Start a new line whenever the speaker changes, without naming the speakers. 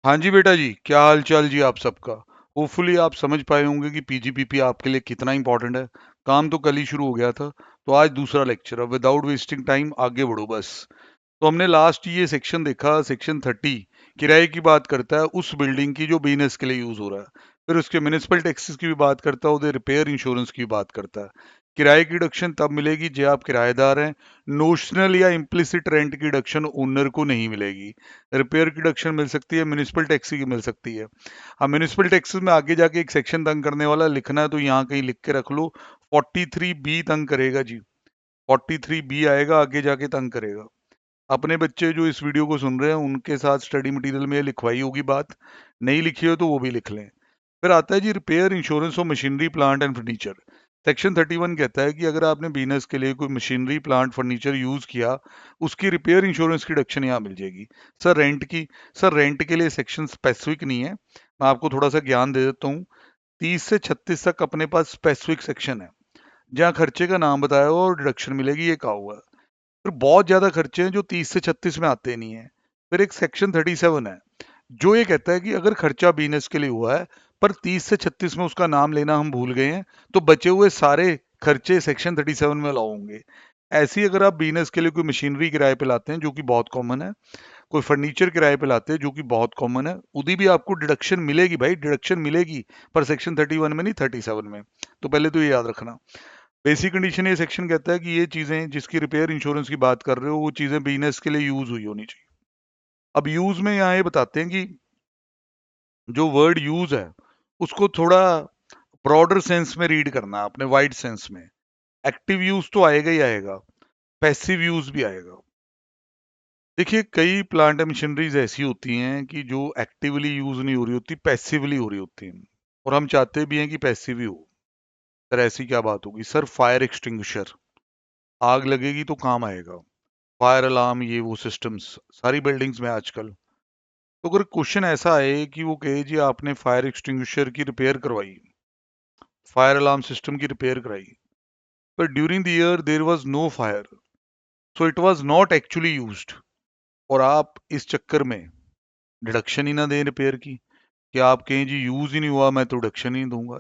हाँ जी बेटा जी, क्या हाल चाल जी आप सबका। होपफुली आप समझ पाए होंगे कि पीजीपीपी आपके लिए कितना इंपॉर्टेंट है। काम तो कल ही शुरू हो गया था, तो आज दूसरा लेक्चर। अब विदाउट वेस्टिंग टाइम आगे बढ़ो बस। तो हमने लास्ट ये सेक्शन देखा, सेक्शन 30 किराए की बात करता है उस बिल्डिंग की जो बिजनेस के लिए यूज हो रहा है। फिर उसके म्यूनिसिपल टैक्सेस की भी बात करता है, उधर रिपेयर इंश्योरेंस की भी बात करता है। किराए की डिडक्शन तब मिलेगी जब आप किराएदार हैं। नोशनल या इम्प्लिसिट रेंट की डिडक्शन ओनर को नहीं मिलेगी। रिपेयर की डिडक्शन मिल सकती है, म्यूनिसिपल टैक्स की मिल सकती है। अब म्यूनिसिपल टैक्सेस में आगे जाके एक सेक्शन तंग करने वाला लिखना है तो यहाँ कहीं लिख के रख लो। 43B तंग करेगा जी। 43B आएगा, आगे जाके तंग करेगा। अपने बच्चे जो इस वीडियो को सुन रहे हैं उनके साथ स्टडी मटेरियल में लिखवाई होगी बात, नहीं लिखी हो तो वो भी लिख लें। फिर आता है जी repair insurance of machinery plant and furniture. Section 31 कहता है कि अगर आपने बिजनेस के लिए कोई मशीनरी प्लांट फर्नीचर यूज किया, उसकी रिपेयर इंश्योरेंस की डिडक्शन यहाँ मिल जाएगी। सर रेंट की, सर रेंट के लिए सेक्शन स्पेसिफिक नहीं है, मैं आपको थोड़ा सा ज्ञान दे देता हूँ। 30 से 36 तक अपने पास स्पेसिफिक सेक्शन है, जहाँ खर्चे का नाम बताया हुआ और डिडक्शन मिलेगी, ये कहा हुआ है। फिर बहुत ज्यादा खर्चे हैं जो 30 से 36 में आते नहीं है। फिर एक सेक्शन 37 है जो ये कहता है कि अगर खर्चा बिजनेस के लिए हुआ है पर 30 से 36 में उसका नाम लेना हम भूल गए हैं, तो बचे हुए सारे खर्चे सेक्शन 37 में अलाउ होंगे। ऐसे ही अगर आप बिजनेस के लिए कोई मशीनरी किराए पे लाते हैं जो कि बहुत कॉमन है, कोई फर्नीचर किराए पे लाते हैं जो कि बहुत कॉमन है, उदी भी आपको डिडक्शन मिलेगी भाई, डिडक्शन मिलेगी। पर सेक्शन 31 में नहीं, 37 में। तो पहले तो ये याद रखना। बेसिक कंडीशन ये सेक्शन कहता है कि ये चीजें जिसकी रिपेयर इंश्योरेंस की बात कर रहे हो वो चीजें बिजनेस के लिए यूज हुई होनी चाहिए। अब यूज में यहाँ ये बताते हैं कि जो वर्ड यूज है उसको थोड़ा ब्रॉडर सेंस में रीड करना है आपने, वाइड सेंस में। एक्टिव यूज तो आएगा ही आएगा, पैसिव यूज भी आएगा। देखिए कई प्लांट मशीनरीज ऐसी होती हैं कि जो एक्टिवली यूज नहीं हो रही होती, पैसिवली हो रही होती हैं, और हम चाहते भी हैं कि पैसिव ही हो। सर ऐसी क्या बात होगी? सर फायर एक्सटिंग्विशर, आग लगेगी तो काम आएगा। फायर अलार्म, ये वो सिस्टम्स सारी बिल्डिंग्स में आजकल। तो अगर क्वेश्चन ऐसा आए कि वो कहे जी आपने फायर एक्सटिंग्विशर की रिपेयर करवाई, फायर अलार्म सिस्टम की रिपेयर कराई, पर during the year there was no fire, so it was not actually used, और आप इस चक्कर में डिडक्शन ही ना दें रिपेयर की, कि आप कहें जी यूज ही नहीं हुआ मैं तो डिडक्शन ही नहीं दूंगा।